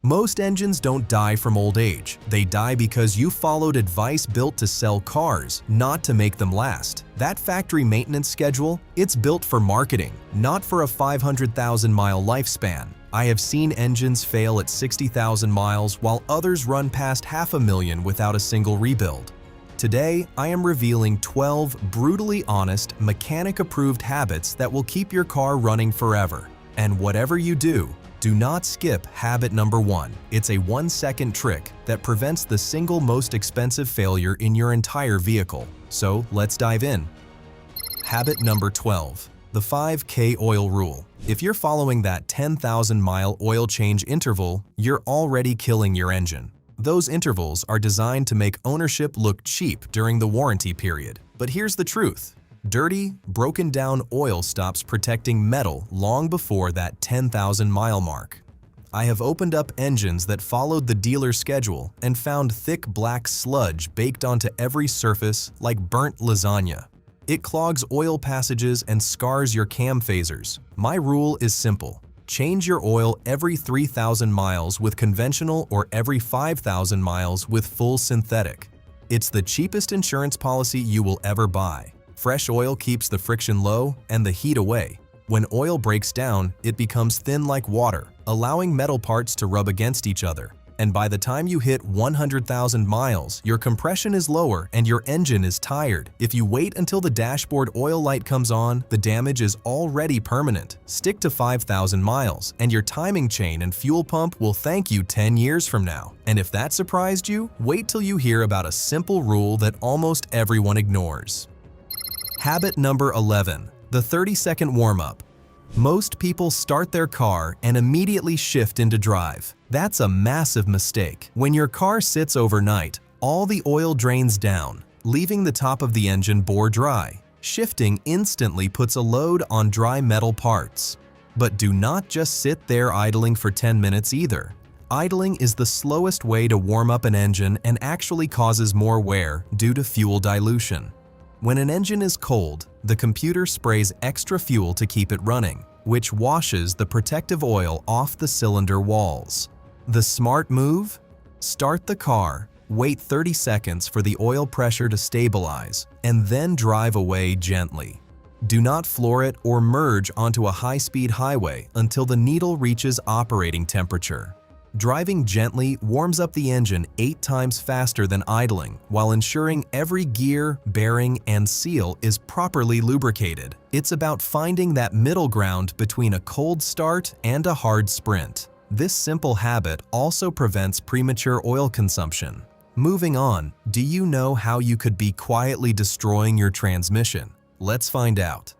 Most engines don't die from old age. They die because you followed advice built to sell cars, not to make them last. That factory maintenance schedule, it's built for marketing, not for a 500,000-mile lifespan. I have seen engines fail at 60,000 miles while others run past 500,000 without a single rebuild. Today, I am revealing 12 brutally honest, mechanic-approved habits that will keep your car running forever. And whatever you do not skip habit number 1. It's a 1-second trick that prevents the single most expensive failure in your entire vehicle. So let's dive in. Habit number 12. The 5K oil rule. If you're following that 10,000-mile oil change interval, you're already killing your engine. Those intervals are designed to make ownership look cheap during the warranty period. But here's the truth. Dirty, broken-down oil stops protecting metal long before that 10,000-mile mark. I have opened up engines that followed the dealer's schedule and found thick black sludge baked onto every surface like burnt lasagna. It clogs oil passages and scars your cam phasers. My rule is simple. Change your oil every 3,000 miles with conventional or every 5,000 miles with full synthetic. It's the cheapest insurance policy you will ever buy. Fresh oil keeps the friction low and the heat away. When oil breaks down, it becomes thin like water, allowing metal parts to rub against each other. And by the time you hit 100,000 miles, your compression is lower and your engine is tired. If you wait until the dashboard oil light comes on, the damage is already permanent. Stick to 5,000 miles, and your timing chain and fuel pump will thank you 10 years from now. And if that surprised you, wait till you hear about a simple rule that almost everyone ignores. Habit number 11. The 30-second warm-up. Most people start their car and immediately shift into drive. That's a massive mistake. When your car sits overnight, all the oil drains down, leaving the top of the engine bore dry. Shifting instantly puts a load on dry metal parts. But do not just sit there idling for 10 minutes either. Idling is the slowest way to warm up an engine and actually causes more wear due to fuel dilution. When an engine is cold, the computer sprays extra fuel to keep it running, which washes the protective oil off the cylinder walls. The smart move? Start the car, wait 30 seconds for the oil pressure to stabilize, and then drive away gently. Do not floor it or merge onto a high-speed highway until the needle reaches operating temperature. Driving gently warms up the engine 8 times faster than idling, while ensuring every gear, bearing, and seal is properly lubricated. It's about finding that middle ground between a cold start and a hard sprint. This simple habit also prevents premature oil consumption. Moving on, do you know how you could be quietly destroying your transmission? Let's find out.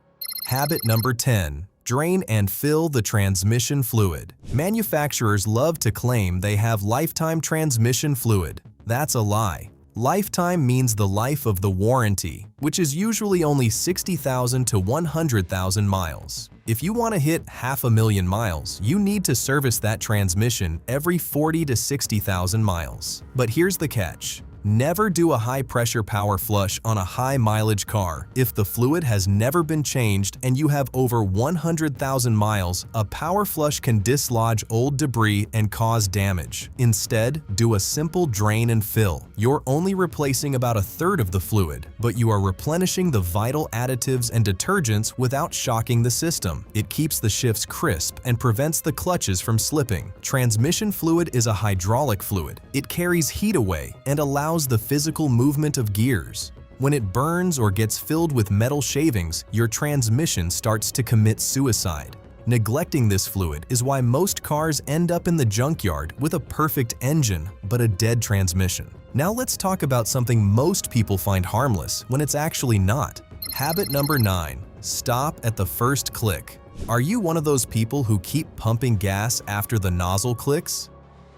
Habit number 10. Drain and fill the transmission fluid. Manufacturers love to claim they have lifetime transmission fluid. That's a lie. Lifetime means the life of the warranty, which is usually only 60,000 to 100,000 miles. If you want to hit 500,000 miles, you need to service that transmission every 40 to 60,000 miles. But here's the catch. Never do a high-pressure power flush on a high-mileage car. If the fluid has never been changed and you have over 100,000 miles, a power flush can dislodge old debris and cause damage. Instead, do a simple drain and fill. You're only replacing about a third of the fluid, but you are replenishing the vital additives and detergents without shocking the system. It keeps the shifts crisp and prevents the clutches from slipping. Transmission fluid is a hydraulic fluid. It carries heat away and allows the physical movement of gears. When it burns or gets filled with metal shavings, your transmission starts to commit suicide. Neglecting this fluid is why most cars end up in the junkyard with a perfect engine but a dead transmission. Now let's talk about something most people find harmless when it's actually not. Habit number 9. Stop at the first click. Are you one of those people who keep pumping gas after the nozzle clicks?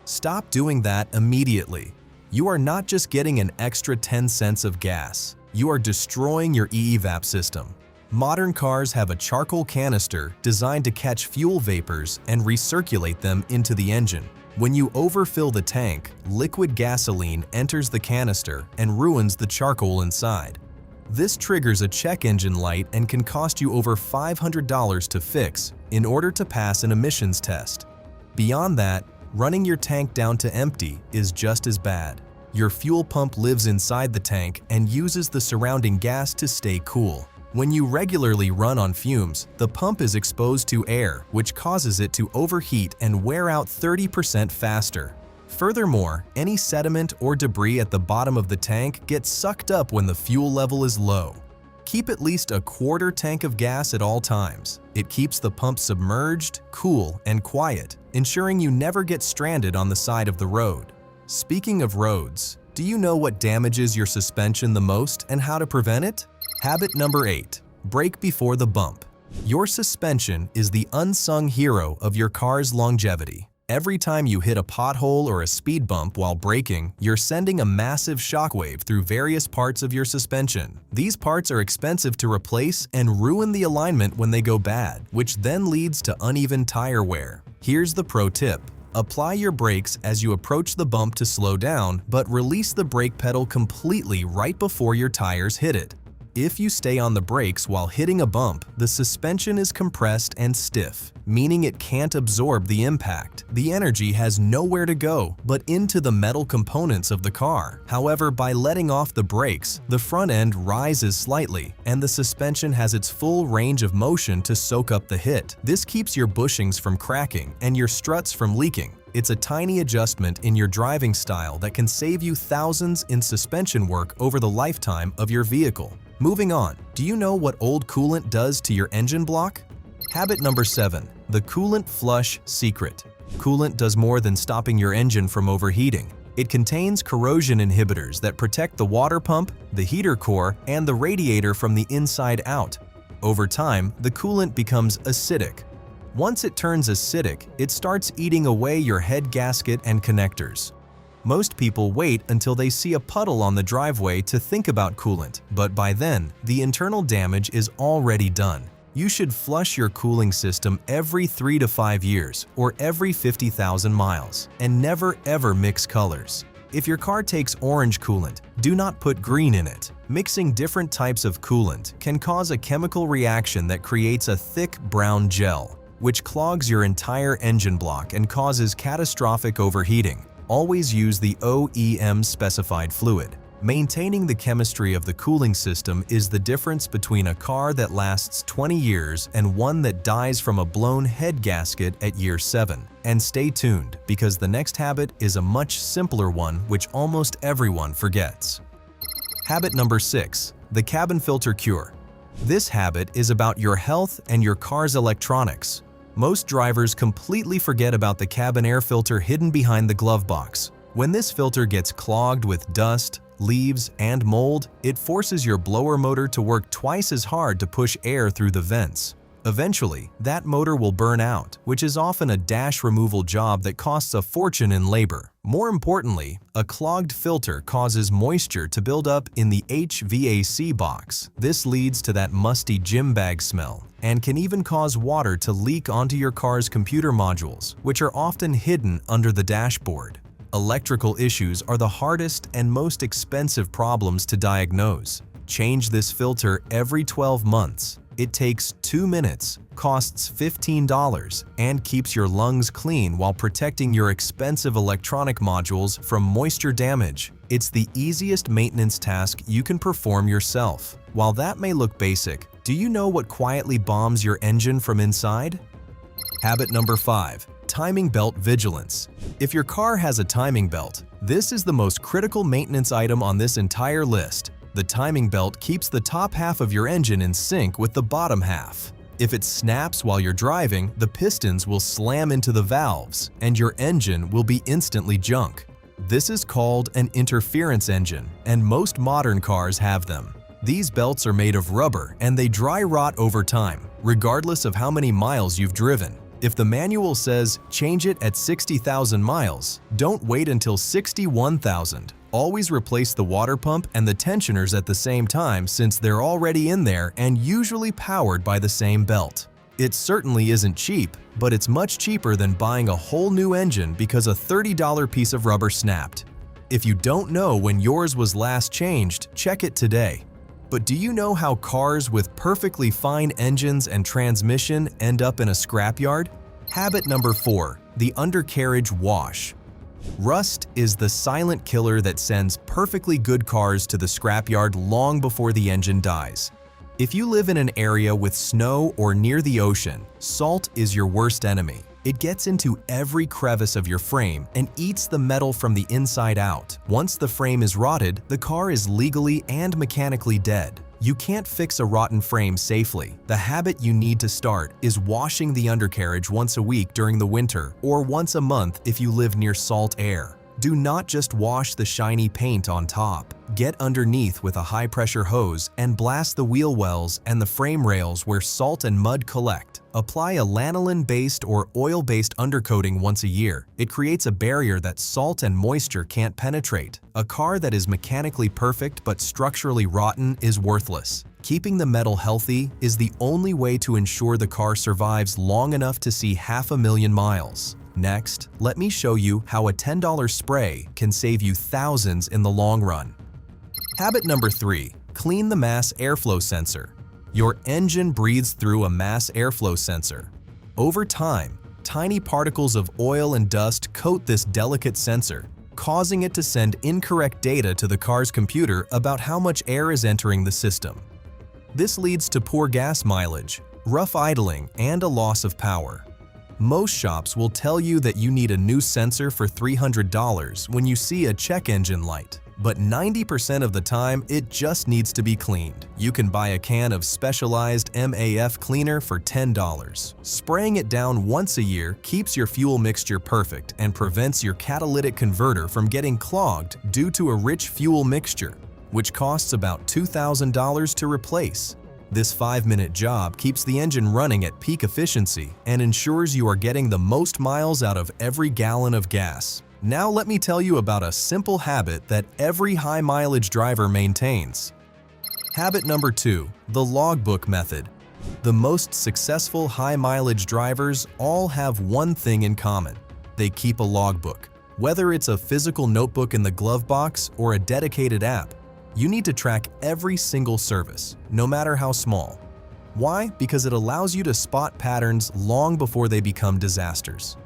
Stop doing that immediately. You are not just getting an extra 10 cents of gas, you are destroying your e-evap system. Modern cars have a charcoal canister designed to catch fuel vapors and recirculate them into the engine. When you overfill the tank, liquid gasoline enters the canister and ruins the charcoal inside. This triggers a check engine light and can cost you over $500 to fix in order to pass an emissions test. Beyond that, running your tank down to empty is just as bad. Your fuel pump lives inside the tank and uses the surrounding gas to stay cool. When you regularly run on fumes, the pump is exposed to air, which causes it to overheat and wear out 30% faster. Furthermore, any sediment or debris at the bottom of the tank gets sucked up when the fuel level is low. Keep at least a quarter tank of gas at all times. It keeps the pump submerged, cool, and quiet, ensuring you never get stranded on the side of the road. Speaking of roads, do you know what damages your suspension the most and how to prevent it? Habit number 8. Brake before the bump. Your suspension is the unsung hero of your car's longevity. Every time you hit a pothole or a speed bump while braking, you're sending a massive shockwave through various parts of your suspension. These parts are expensive to replace and ruin the alignment when they go bad, which then leads to uneven tire wear. Here's the pro tip. Apply your brakes as you approach the bump to slow down, but release the brake pedal completely right before your tires hit it. If you stay on the brakes while hitting a bump, the suspension is compressed and stiff, meaning it can't absorb the impact. The energy has nowhere to go but into the metal components of the car. However, by letting off the brakes, the front end rises slightly and the suspension has its full range of motion to soak up the hit. This keeps your bushings from cracking and your struts from leaking. It's a tiny adjustment in your driving style that can save you thousands in suspension work over the lifetime of your vehicle. Moving on, do you know what old coolant does to your engine block? Habit number 7. The coolant flush secret. Coolant does more than stopping your engine from overheating. It contains corrosion inhibitors that protect the water pump, the heater core, and the radiator from the inside out. Over time, the coolant becomes acidic. Once it turns acidic, it starts eating away your head gasket and connectors. Most people wait until they see a puddle on the driveway to think about coolant, but by then, the internal damage is already done. You should flush your cooling system every 3 to 5 years or every 50,000 miles, and never ever mix colors. If your car takes orange coolant, do not put green in it. Mixing different types of coolant can cause a chemical reaction that creates a thick brown gel, which clogs your entire engine block and causes catastrophic overheating. Always use the OEM specified fluid. Maintaining the chemistry of the cooling system is the difference between a car that lasts 20 years and one that dies from a blown head gasket at year 7. And stay tuned, because the next habit is a much simpler one which almost everyone forgets. Habit number 6. The cabin filter cure. This habit is about your health and your car's electronics. Most drivers completely forget about the cabin air filter hidden behind the glove box. When this filter gets clogged with dust, leaves, and mold, it forces your blower motor to work twice as hard to push air through the vents. Eventually, that motor will burn out, which is often a dash removal job that costs a fortune in labor. More importantly, a clogged filter causes moisture to build up in the HVAC box. This leads to that musty gym bag smell and can even cause water to leak onto your car's computer modules, which are often hidden under the dashboard. Electrical issues are the hardest and most expensive problems to diagnose. Change this filter every 12 months. It takes 2 minutes, costs $15, and keeps your lungs clean while protecting your expensive electronic modules from moisture damage. It's the easiest maintenance task you can perform yourself. While that may look basic, do you know what quietly bombs your engine from inside? Habit number 5. Timing belt vigilance. If your car has a timing belt, this is the most critical maintenance item on this entire list. The timing belt keeps the top half of your engine in sync with the bottom half. If it snaps while you're driving, the pistons will slam into the valves, and your engine will be instantly junk. This is called an interference engine, and most modern cars have them. These belts are made of rubber, and they dry rot over time, regardless of how many miles you've driven. If the manual says change it at 60,000 miles, don't wait until 61,000. Always replace the water pump and the tensioners at the same time, since they're already in there and usually powered by the same belt. It certainly isn't cheap, but it's much cheaper than buying a whole new engine because a $30 piece of rubber snapped. If you don't know when yours was last changed, check it today. But do you know how cars with perfectly fine engines and transmission end up in a scrapyard? Habit number 4. The undercarriage wash. Rust is the silent killer that sends perfectly good cars to the scrapyard long before the engine dies. If you live in an area with snow or near the ocean, salt is your worst enemy. It gets into every crevice of your frame and eats the metal from the inside out. Once the frame is rotted, the car is legally and mechanically dead. You can't fix a rotten frame safely. The habit you need to start is washing the undercarriage once a week during the winter or once a month if you live near salt air. Do not just wash the shiny paint on top. Get underneath with a high-pressure hose and blast the wheel wells and the frame rails where salt and mud collect. Apply a lanolin-based or oil-based undercoating once a year. It creates a barrier that salt and moisture can't penetrate. A car that is mechanically perfect but structurally rotten is worthless. Keeping the metal healthy is the only way to ensure the car survives long enough to see 500,000 miles. Next, let me show you how a $10 spray can save you thousands in the long run. Habit number 3. Clean the mass airflow sensor. Your engine breathes through a mass airflow sensor. Over time, tiny particles of oil and dust coat this delicate sensor, causing it to send incorrect data to the car's computer about how much air is entering the system. This leads to poor gas mileage, rough idling, and a loss of power. Most shops will tell you that you need a new sensor for $300 when you see a check engine light, but 90% of the time it just needs to be cleaned. You can buy a can of specialized MAF cleaner for $10. Spraying it down once a year keeps your fuel mixture perfect and prevents your catalytic converter from getting clogged due to a rich fuel mixture, which costs about $2,000 to replace. This 5-minute job keeps the engine running at peak efficiency and ensures you are getting the most miles out of every gallon of gas. Now let me tell you about a simple habit that every high-mileage driver maintains. Habit number 2, the logbook method. The most successful high-mileage drivers all have one thing in common. They keep a logbook. Whether it's a physical notebook in the glove box or a dedicated app, you need to track every single service, no matter how small. Why? Because it allows you to spot patterns long before they become disasters.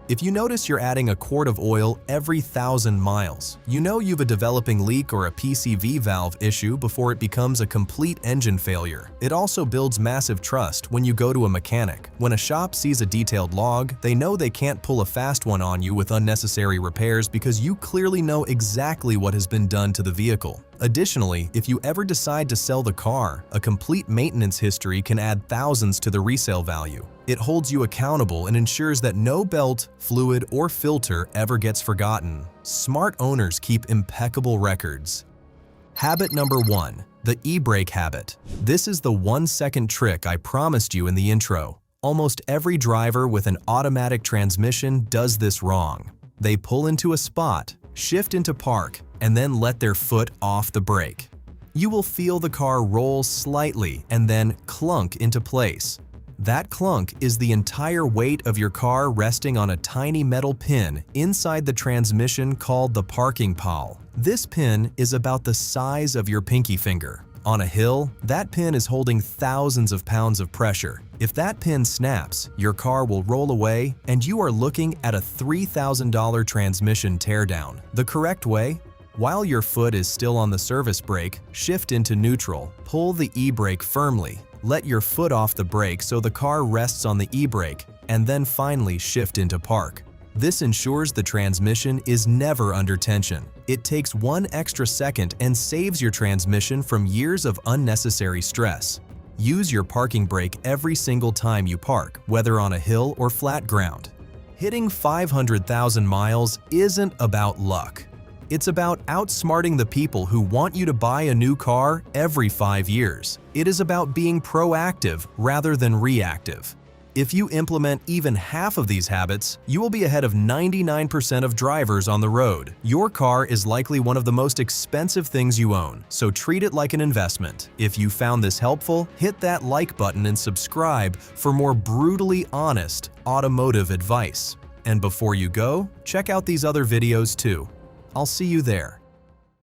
If you notice you're adding a quart of oil every 1,000 miles, you know you've a developing leak or a PCV valve issue before it becomes a complete engine failure. It also builds massive trust when you go to a mechanic. When a shop sees a detailed log, they know they can't pull a fast one on you with unnecessary repairs because you clearly know exactly what has been done to the vehicle. Additionally, if you ever decide to sell the car, a complete maintenance history can add thousands to the resale value. It holds you accountable and ensures that no belt, fluid, or filter ever gets forgotten. Smart owners keep impeccable records. Habit number 1, the e-brake habit. This is the 1-second trick I promised you in the intro. Almost every driver with an automatic transmission does this wrong. They pull into a spot, shift into park, and then let their foot off the brake. You will feel the car roll slightly and then clunk into place. That clunk is the entire weight of your car resting on a tiny metal pin inside the transmission called the parking pall. This pin is about the size of your pinky finger. On a hill, that pin is holding thousands of pounds of pressure. If that pin snaps, your car will roll away and you are looking at a $3,000 transmission teardown. The correct way? While your foot is still on the service brake, shift into neutral, pull the e-brake firmly, let your foot off the brake so the car rests on the e-brake, and then finally shift into park. This ensures the transmission is never under tension. It takes 1 extra second and saves your transmission from years of unnecessary stress. Use your parking brake every single time you park, whether on a hill or flat ground. Hitting 500,000 miles isn't about luck. It's about outsmarting the people who want you to buy a new car every 5 years. It is about being proactive rather than reactive. If you implement even half of these habits, you will be ahead of 99% of drivers on the road. Your car is likely one of the most expensive things you own, so treat it like an investment. If you found this helpful, hit that like button and subscribe for more brutally honest automotive advice. And before you go, check out these other videos too. I'll see you there.